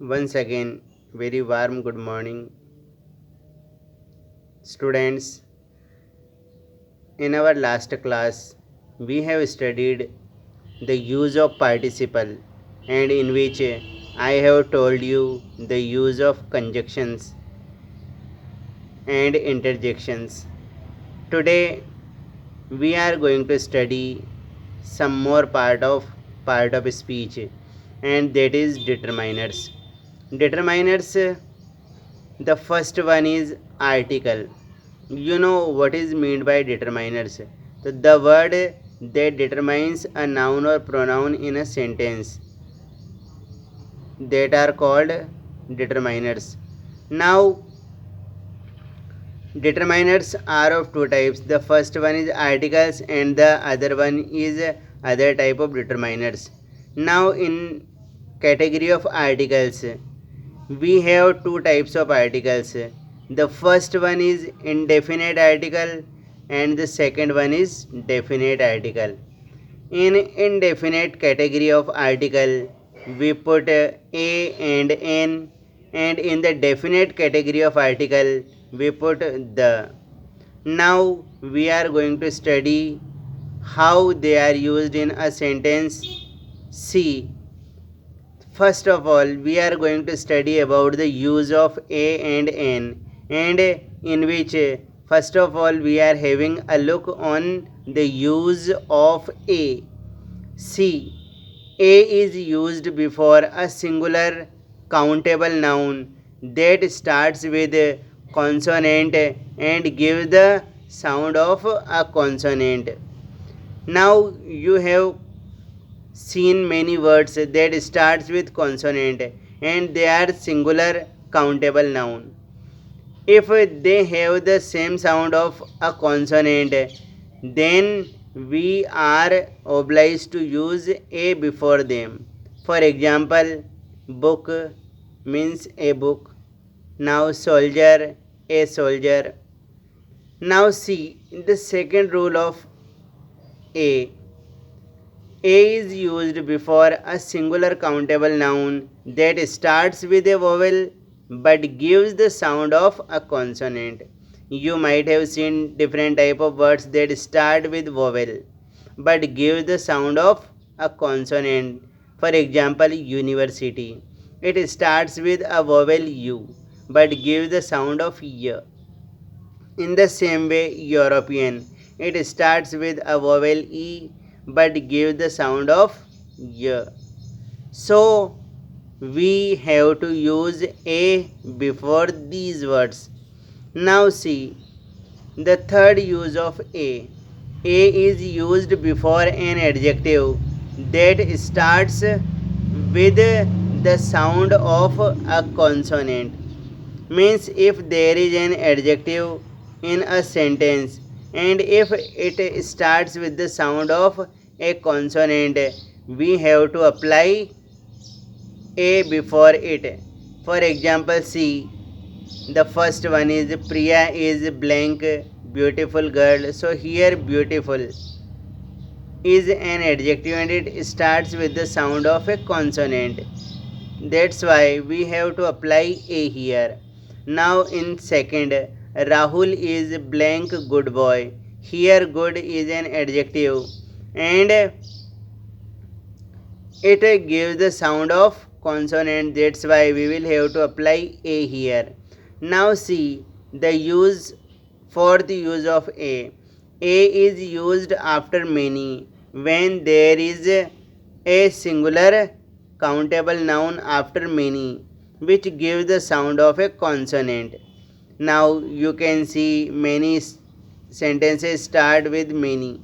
Once again, very warm good morning, students. In our last class, we have studied the use of participle, and in which I have told you the use of conjunctions and interjections. Today, we are going to study some more part of speech, and that is determiners. Determiners, the first one is article. You know what is meant by determiners. The word that determines a noun or pronoun in a sentence, that are called determiners. Now, determiners are of two types. The first one is articles and the other one is other type of determiners. Now, in category of articles, we have two types of articles. The first one is indefinite article and the second one is definite article. In indefinite category of article, we put a and n, and in the definite category of article, we put the. Now we are going to study how they are used in a sentence. See, first of all, we are going to study about the use of a and n, and in which first of all we are having a look on the use of a. See, a is used before a singular countable noun that starts with consonant and gives the sound of a consonant. Now you have seen many words that starts with consonant and they are singular countable noun. If they have the same sound of a consonant, then we are obliged to use a before them. For example, book means a book. Now soldier, a soldier. Now see the second rule of a. A is used before a singular countable noun that starts with a vowel but gives the sound of a consonant. You might have seen different type of words that start with vowel but give the sound of a consonant. For example, university. It starts with a vowel u but gives the sound of y. In the same way, European. It starts with a vowel E but gives the sound of Y. So, we have to use A before these words. Now, see the third use of A. A is used before an adjective that starts with the sound of a consonant. Means if there is an adjective in a sentence and if it starts with the sound of a consonant, we have to apply a before it. For example, see, the first one is Priya is blank beautiful girl. So here beautiful is an adjective and it starts with the sound of a consonant. That's why we have to apply a here. Now in second, Rahul is blank good boy. Here good is an adjective and it gives the sound of consonant. That's why we will have to apply a here. Now see the use for the use of a. A is used after many when there is a singular countable noun after many which gives the sound of a consonant. Now you can see many sentences start with many,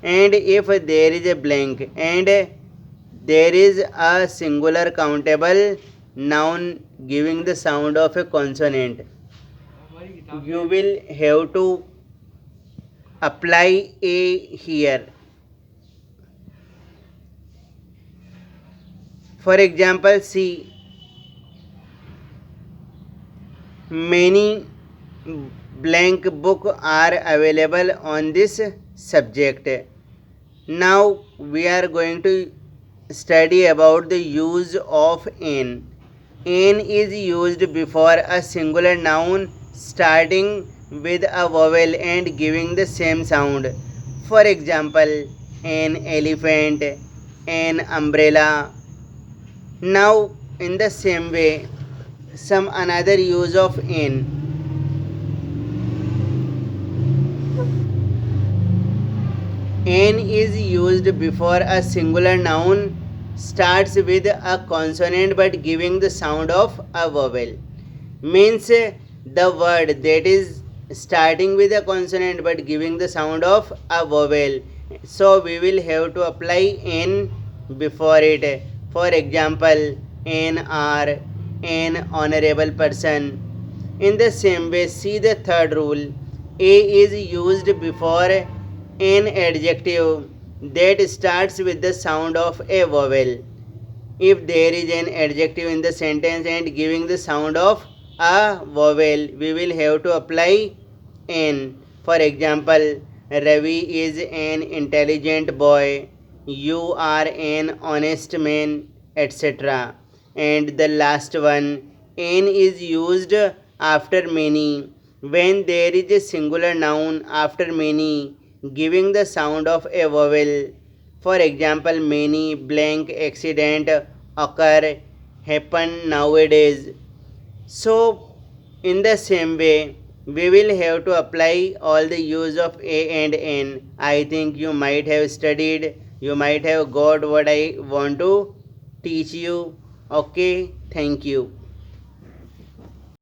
and if there is a blank and there is a singular countable noun giving the sound of a consonant, you will have to apply a here. For example, see, many blank book are available on this subject. Now we are going to study about the use of n. N is used before a singular noun starting with a vowel and giving the same sound. For example, an elephant, an umbrella. Now, in the same way, some another use of N. N is used before a singular noun starts with a consonant but giving the sound of a vowel. Means the word that is starting with a consonant but giving the sound of a vowel. So we will have to apply N before it. For example, an hour, an honorable person. In the same way, see the third rule. A is used before an adjective that starts with the sound of a vowel. If there is an adjective in the sentence and giving the sound of a vowel, we will have to apply N. For example, Ravi is an intelligent boy, you are an honest man, etc. And the last one, N is used after many when there is a singular noun after many giving the sound of a vowel. For example, many blank accident occur happen nowadays. So, in the same way, we will have to apply all the use of A and N. I think you might have studied, you might have got what I want to teach you. Okay, thank you.